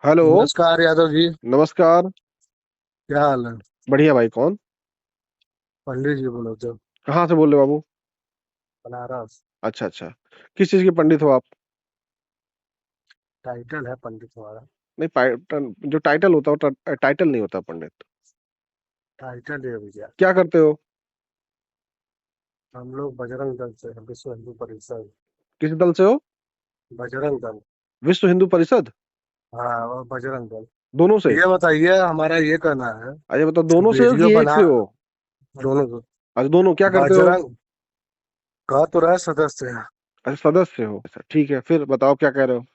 Hello. नमस्कार यादव जी। नमस्कार। क्या हाल है? बढ़िया भाई। कौन? पंडित जी बोलो तो। कहाँ से बोल रहे हो बाबू? बनारस। अच्छा अच्छा। किस चीज के पंडित हो आप? टाइटल है पंडित हमारा। नहीं, जो टाइटल होता है वो टाइटल नहीं होता पंडित। टाइटल है भैया। क्या करते हो? हम लोग बजरंग दल से हैं, विश्व हिंदू परिषद। किस दल से हो? बजरंग दल। विश्व हिंदू परिषद। हाँ, और बजरंग दल। दोनों से? ये बताइए, हमारा ये कहना है। अरे बताओ, दोनों से हो वीडियो कि एक बना। से हो? दोनों को। अच्छा, दोनों क्या करते हो? बजरंग। कह तो रहे सदस्य हैं। अच्छा, सदस्य हो। अच्छा ठीक है, फिर बताओ क्या कह रहे हो?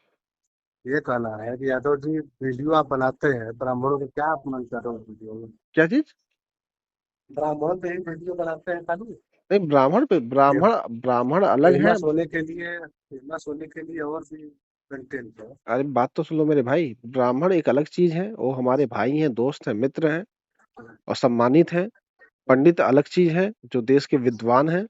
ये कहना है कि यादव जी, वीडियो आप बनाते हैं ब्राह्मणों को, क्या अपमान कर रहे हो वीडियो में? क्या चीज? ब्राह्मण पे ही वीडियो बनाते हैं खाली। नहीं, ब्राह्मण पे ब्राह्मण ब्राह्मण अलग है। फेमस होने के लिए और भी कंटेंट है। अरे बात तो सुन लो मेरे भाई, ब्राह्मण एक अलग चीज है, वो हमारे भाई हैं, दोस्त हैं, मित्र हैं और सम्मानित हैं। पंडित अलग चीज है, जो देश के विद्वान हैं।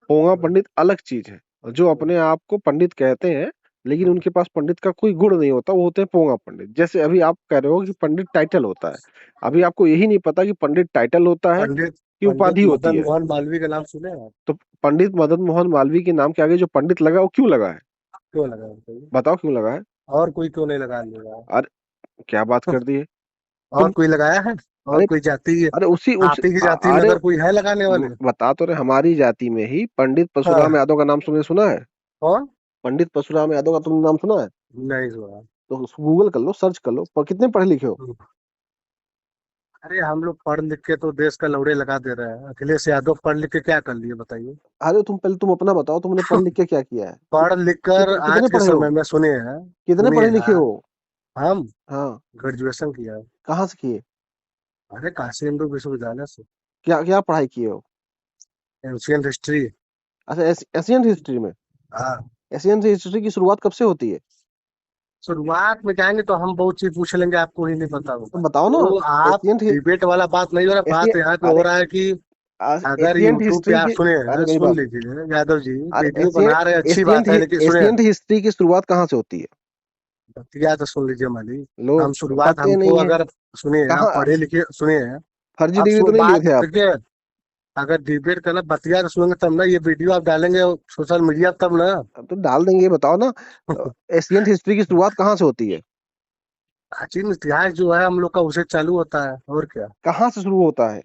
पोंगा पंडित अलग चीज है, और जो अपने आप को पंडित कहते हैं लेकिन उनके पास पंडित का कोई गुण नहीं होता, वो होते हैं पोंगा पंडित। जैसे अभी आप कह रहे हो कि पंडित टाइटल होता है, अभी आपको यही नहीं पता कि पंडित टाइटल होता है पंडित कि पंडित उपाधि होती मदन है। मोहन मालवीय का नाम सुने हैं आप? तो पंडित मदन मोहन मालवीय के नाम के आगे जो पंडित लगा, वो क्यों लगा है? क्यों लगा है बताइए? बताओ क्यों लगा है? और कोई क्यों नहीं लगा लेगा? अरे क्या बात कर दी है और तुम! कोई लगाया है? और अरे कोई जाति? अरे आप ही की जाति में अरे अगर कोई है लगाने वाले? बता तो रहे, हमारी जाति में ही पंडित परशुराम हाँ। यादव का नाम सुना है? कौन? पंडित परशुराम यादव का तुमने नाम सुना है? नहीं सुना। तो गूगल कर लो, सर्च कर लो, पर कितने पढ़े लिखे हो? अरे हम लोग पढ़ लिख के तो देश का लौड़े लगा दे रहे हैं। अखिलेश यादव पढ़ लिख के क्या कर लिए बताइए? अरे तुम अपना बताओ, तुमने पढ़ लिख के क्या किया है? पढ़ लिख कर कितने आज के पढ़े हो? समय में सुनिए हैं। कितने सुनिए पढ़े लिखे हैं। हो? हम हाँ। ग्रेजुएशन किया है। कहाँ से किए? अरे काशी हिंदू विश्वविद्यालय से। क्या क्या पढ़ाई किए हो? Ancient history. अच्छा, एशियन हिस्ट्री में? हाँ। एशियन हिस्ट्री की शुरुआत कब से होती है? शुरुआत में जाएंगे तो हम बहुत चीज पूछ लेंगे, आपको ही नहीं पता तो होगा बताओ ना। तो आप। एशियन डिबेट वाला बात नहीं हो रहा, बात एशियन यहाँ पे हो अरे रहा है कि अगर एशियन यूट्यूब पे हिस्ट्री आप की। सुने अरे हैं, मेरी सुन बात। लीजिए यादव जी। अरे वीडियो बना रहे अच्छी बात है, लेकिन सुने। एशियन हिस्ट्री की शुरुआत कहाँ से होती है? बतिया तो सुन लीजिए माली। लो। हम शुरुआत पते हमको नहीं है। अगर सुनिए, आप कहाँ? पढ़े लिखे सुनिए। फर्जी आप डिग्री तो सुन नहीं लिए बात थे आप? देखिए। अगर डिबेट करना बतिया तो सुनेंगे तब ना, ये वीडियो आप डालेंगे सोशल मीडिया तब ना। अब तो डाल देंगे, बताओ ना। एशियन हिस्ट्री की शुरुआत कहाँ से होती है? प्राचीन इतिहास जो है हम लोग का, उसे चालू होता है और क्या। कहाँ से शुरू होता है?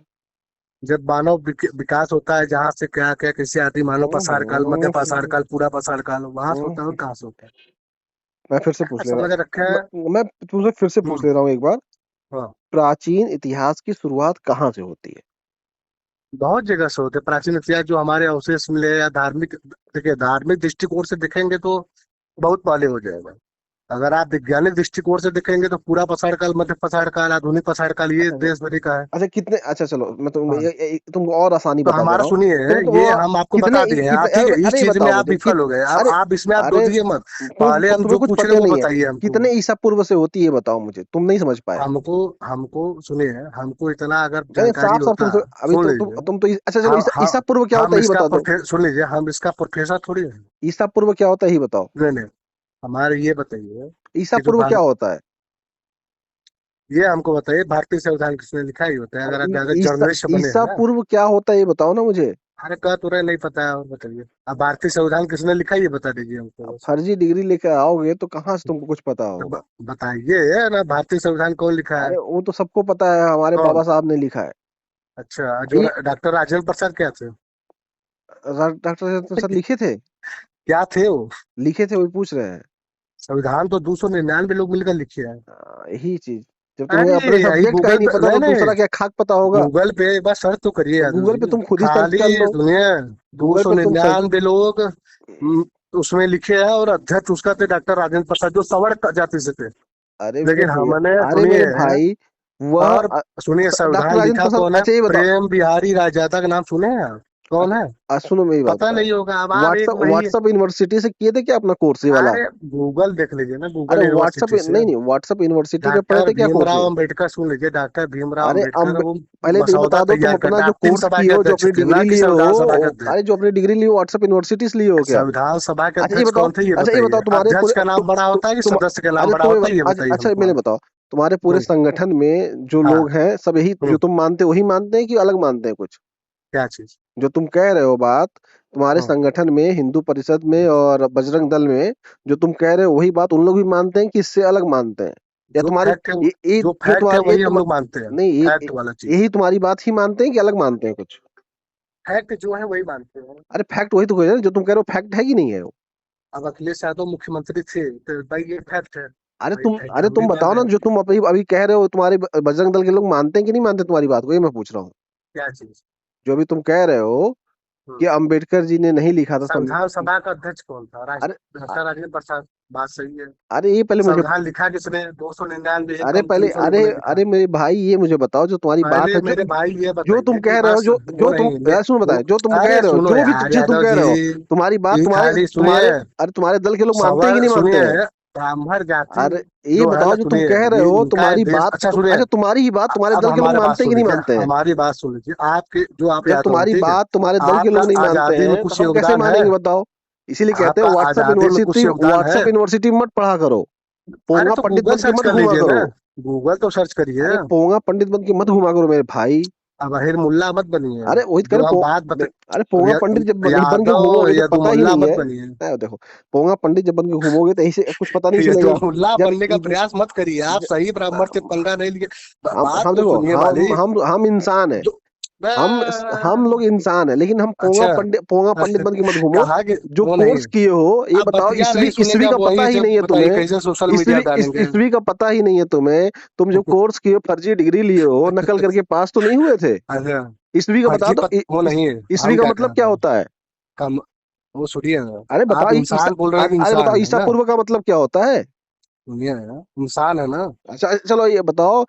जब मानव विकास होता है, जहाँ से क्या क्या कैसे आदि मानव पाषाण काल, मध्य पाषाण हम्म। काल, पूरा पाषाण काल, वहां से होता है और हम्म। कहाँ से होता है? मैं फिर से क्या पूछ ले रहा समझ रखे हैं? मैं तुमसे फिर से पूछ हम्म। ले रहा हूँ एक बार। हाँ। प्राचीन इतिहास की शुरुआत कहाँ से होती है? बहुत जगह से होते हैं प्राचीन इतिहास, जो हमारे अवशेष मिले या धार्मिक। देखिए, धार्मिक दृष्टिकोण से देखेंगे तो बहुत पहले हो जाएगा। अगर आप वैज्ञानिक दृष्टिकोण से देखेंगे तो पूरा पाषाण काल, मध्य पाषाण काल, आधुनिक पाषाण काल, ये अच्छा देश भरी का है। अच्छा, कितने? अच्छा चलो, मैं हाँ। तुमको और आसानी तो बता दे हमारा रहा हूँ। सुनिए। तुमको ये वो हम आपको कितने बता दिए हैं, कितने ठीक है, इस अरे चीज में बताओ आप मुझे विफल हो गए। अब अरे आप इसमें आप अरे डोलिए मत। पहले हम तुम्हें जो कुछ पूछ रहे पता हैं वो नहीं है। बताइए हमको। कितने ईसा पूर्व से होती है, बताओ मुझे, तुम नहीं समझ पाए। हमको हमको सुनिए, हमको इतना अगर नहीं, जानकारी साफ साफ होता तुमसे है, अभी सुन लीजिए। तुम तो अच्छा चलो, ईसा हम पूर्व क्या होता हम है ये इसका बता दो। सुन लीजिए, हम इसका प्रोफेसर थोड़ी है। ईसा पूर्व क्या होता है ये बताओ। नहीं नहीं। हमारे ये बताइए ईसा कि जो पूर्व क्या होता है? ये हमको बताइए, भारतीय संविधान किसने लिखा ही होता है, अरे अगर अगर जर्नलिस्ट बने हैं ईसा ना। पूर्व क्या होता है ये बताओ ना मुझे। अरे कह तो रहे नहीं पता है, और बताइए। अब भारतीय संविधान किसने लिखा है, ये बता दीजिए हमको अब बस। फर्जी डिग्री लेकर आओगे तो कहाँ से तुमको कुछ पता तो होगा? बताइए ना, भारतीय संविधान कौन लिखा है? अरे वो तो सबको पता है, हमारे कौन? बाबा साहब ने लिखा है। अच्छा, जो भाई, डॉक्टर राजेंद्र प्रसाद क्या थे? डॉक्टर प्रसाद लिखे थे? क्या थे वो? लिखे थे, वही पूछ रहे हैं। संविधान तो 299 लोग मिलकर लिखे हैं। यही चीज। जब तुम्हें अरे अपने यही सब्जेक्ट का ही गूगल नहीं पे, पता नहीं तो नहीं, दूसरा क्या खाक पता होगा? गूगल पे एक बार सर्च तो करिए तो यादव गूगल पे जी। तुम खुद ही सर्च खाली कर लो। सुनिए। दो गूगल सौ पे तुम सर्च। निन्यानवे लोग उसमें लिखे हैं, और अध्यक्ष उसका थे डॉक्टर राजेंद्र प्रसाद, जो सवर्ण जाति से थे। अरे मेरे लेकिन भैया, हमने अरे मेरे सुनिए। भाई, वह और सुनिए, डॉक्टर संविधान राजेंद्र लिखा प्रसाद, कौन है? अच्छा ये बताओ। प्रेम बिहारी राजदादा का नाम सुने हैं आप? कौन है? सुनो मेरी बात पता बताओ। नहीं होगा। अब आप एक व्हाट्सएप वही। व्हाट्सएप यूनिवर्सिटी से किए थे क्या अपना कोर्स ये वाला? अरे गूगल देख लीजिए ना, अरे गूगल व्हाट्सएप यूनिवर्सिटी से। नहीं नहीं, व्हाट्सएप यूनिवर्सिटी में पढ़े डॉक्टर थे क्या कोर्स भीमराव ये? अंबेडकर, सुन लीजिए, डॉक्टर भीमराव अरे अंबेडकर वो पहले तो ये मसौदा बता दो, तुम तैयार अपना करते, जो आप किन कोर्स सभा किए के हो, जो अध्यक्ष अपनी थे ना, डिग्री कि लिए संविधान सभा के हो, अध्यक्ष? अरे जो अपनी डिग्री ली हो व्हाट्सएप यूनिवर्सिटी से लिए हो क्या? संविधान सभा के अच्छा ये अध्यक्ष बताओ। कौन थे ये अच्छा ये बताओ, बताइए। तुम्हारे अध्यक्ष पूरे का नाम बड़ा होता है कि तुम सदस्य का नाम अच्छा बड़ा तुम्हें होता है, ये अच्छा बताइए अच्छा, हमको मैंने आप। बताओ, तुम्हारे पूरे हम्म। संगठन में जो हाँ। लोग हैं सब यही जो हम्म। तुम मानते हो वही मानते हैं कि अलग मानते हैं कुछ? क्या चीज? जो तुम कह रहे हो बात, तुम्हारे हम्म। संगठन में हिंदू परिषद में और बजरंग दल में जो तुम कह रहे हो वही बात उन लोग भी मानते हैं कि इससे अलग मानते हैं? या जो तुम्हारी फैक्ट है, ये जो जो फैक्ट है तुम्हारी वही हम लोग मानते हैं। नहीं फैक्ट वाला चीज। यही तुम्हारी बात ही मानते हैं कि अलग मानते हैं कुछ? फैक्ट जो है वही मानते हैं। अरे फैक्ट वही तो कह रहे हैं, जो तुम कह रहे हो फैक्ट है कि नहीं है वो? अब अखिलेश यादव मुख्यमंत्री थे तो भाई ये फैक्ट है, वही फैक्ट अरे हम भी तुम मान बताओ रहे ना, हैं। जो तुम अभी अभी कह रहे हो तुम्हारे बजरंग दल के लोग मानते हैं कि नहीं मानते तुम्हारी बात को, ये मैं पूछ रहा हूँ। क्या चीज? जो अभी तुम कह रहे हो कि हम्म। अंबेडकर जी ने नहीं लिखा था संविधान सभा का अध्यक्ष कौन था? अरे डॉक्टर राजेंद्र प्रसाद। बात सही है। अरे ये पहले मुझे संविधान लिखा किसने? 299, एक अरे कम पहले 300 अरे लोगों ने लिखा। अरे मेरे भाई ये मुझे बताओ, जो तुम्हारी बात पहले है, जो मेरे भाई ये जो तुम बताइए कि कह रहे बात हो, वो नहीं सुनो बताए, जो तुम कह अरे रहे हो, सुनो यार जो तुम यादव कह जी, रहे हो, तुम्हारी बात ये तुम्हारे खाली सुनिए। तुम्हारे अरे तुम्हारे दल के लोग मानते हैं कि सवर नहीं मानते सुनिए। हैं? ब्राह्मण जाति अरे ये जो है बताओ, ना, जो तुम सुनिए, कह रहे ये हो इनका है तुम्हारी देश। बात अच्छा सुनिए, अच्छा तुम्हारी ही बात तुम्हारे अब दल के लोग हमारे बात मानते हैं सुन कि नहीं लीजिए, मानते हैं? हमारी बात सुन लीजिए, आपके जो आप जब यादव हैं, तुम्हारी ठीक है। बात तुम्हारे दल के आपका लोग नहीं मानते आजादी में हैं तो कुछ हम कैसे योगदान है? मानेंगे बताओ? इसीलिए कहते हैं आपका आजादी में कुछ योगदान है? व्हाट्सएप यूनिवर्सिटी मत पढ़ा करो। अरे पोंगा तो पंडित गूगल बन के सर्च मत कर घूमा लीजिए ना। करो। गूगल तो सर्च करिए। अरे पोंगा पंडित बन के मत घुमा करो मेरे भाई। अब अहिर मुल्ला मत बनिए। अरे वही तो कह जो रहे हम बात बता। अरे पोंगा पंडित जब बन के यादव घूमोगे तो पता ही यदुमुल्ला नहीं मत है। बनिए। देखो, पोंगा पंडित जब बन के घूमोगे तो ऐसे कुछ पता नहीं चलेगा। यदुमुल्ला जब बनने का प्रयास मत करिए, आप ज- सही ब्राह्मण से पंगा नहीं लिए। बात हम तो देखो, सुनिए माली। हम इंसान है। जो हम हम लोग इंसान है, लेकिन हम अच्छा। पोंगा पंडित बन के मत घूमो। कहा कि जो वो नहीं। कोर्स किए हो ये आप बताओ, बतिया नहीं ईस्वी सुनेंगे, ईस्वी आप का पता वहीं ही से नहीं है बताइए तुम्हें। कैसे सोशल मीडिया डालेंगे। ईस्वी का पता ही नहीं है तुम्हें। तुम जो कोर्स किए हो, फर्जी डिग्री लिए हो, नकल करके पास तो नहीं हुए थे? अच्छा। ईस्वी का बता फर्जी दो, वो नहीं है। ईस्वी हम का क्या मतलब क्या कहते हैं? होता है? कम। वो सुनिए ना। अरे बताओ, आप इंसान बोल रहे हैं कि अरे बताओ, इंसान है ईसा ना। पूर्व का मतलब क्या होता है? सुनिए ना, इंसान है ना। अच्छा चलो ये बताओ,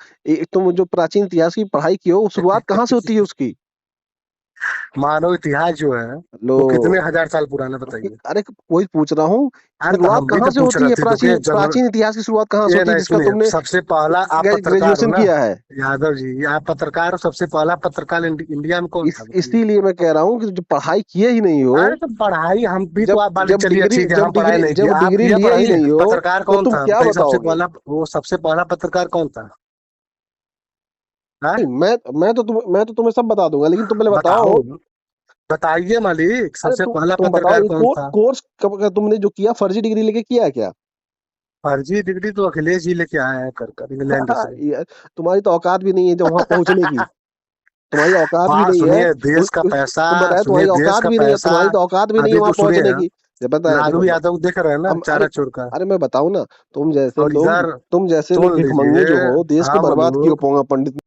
तुम जो प्राचीन इतिहास की पढ़ाई की हो, शुरुआत कहाँ से होती है उसकी? मानव इतिहास जो है लो, वो कितने हजार साल पुराना बताइए। अरे वही पूछ रहा हूँ, अरे तो शुरुआत हम भी कहाँ तो से पूछ होती रहे है? थे, रुकिए जनरल। प्राचीन इतिहास की शुरुआत कहाँ से ये होती है नहीं जिसका सुनिए, तुमने सबसे पहला आप पत्रकार हो ग्रेजुएशन ना। किया है? यादव जी, आप पत्रकार हो, सबसे पहला पत्रकार इंडिया में कौन था बताइए। इसीलिए मैं कह रहा हूँ कि जो पढ़ाई किए ही नहीं हो, अरे तो पढ़ाई हम भी तो, आप वाले चलिए ठीक है, हम पढ़ाई नहीं की, जब आप डिग्री किए लिए ही पढ़ाई। नहीं हो पत्रकार तो कौन तुम था क्या बताइए, सबसे बताओगे? पहला, वो सबसे पहला पत्रकार कौन था? हाँ? नहीं, मैं तो तुम्हें सब बता दूंगा, लेकिन तुम पहले बताओ। बताओ। बताइए मालिक, अरे सबसे पहला तुम बताओ, पत्रकार ये कौन था? कोर्स कब तुमने जो किया, फर्जी डिग्री लेके किया है क्या? फर्जी डिग्री तो अखिलेश जी लेके आए हैं कर कर इंग्लैंड से। ये तुम्हारी तो औकात भी नहीं है जब वहां पहुंचने की। तुम्हारी औकात भी हाँ नहीं है। सुनिए, देश का पैसा। तुम बताए सुनिए, तुम्हारी देश औकात का भी नहीं है, पैसा। है अभी वहां तो सुनिए, पहुंचने की। ये बताए लालू देखो, यादव देख रहे हैं ना, हम चारा चोर का। अरे मैं बताऊं ना, तुम जैसे और लोग इधर तुम जैसे लोग सुन भिखमंगे लीजिए, जो हो, देश को हम बर्बाद किए हो लोग। पोंगा पंडित।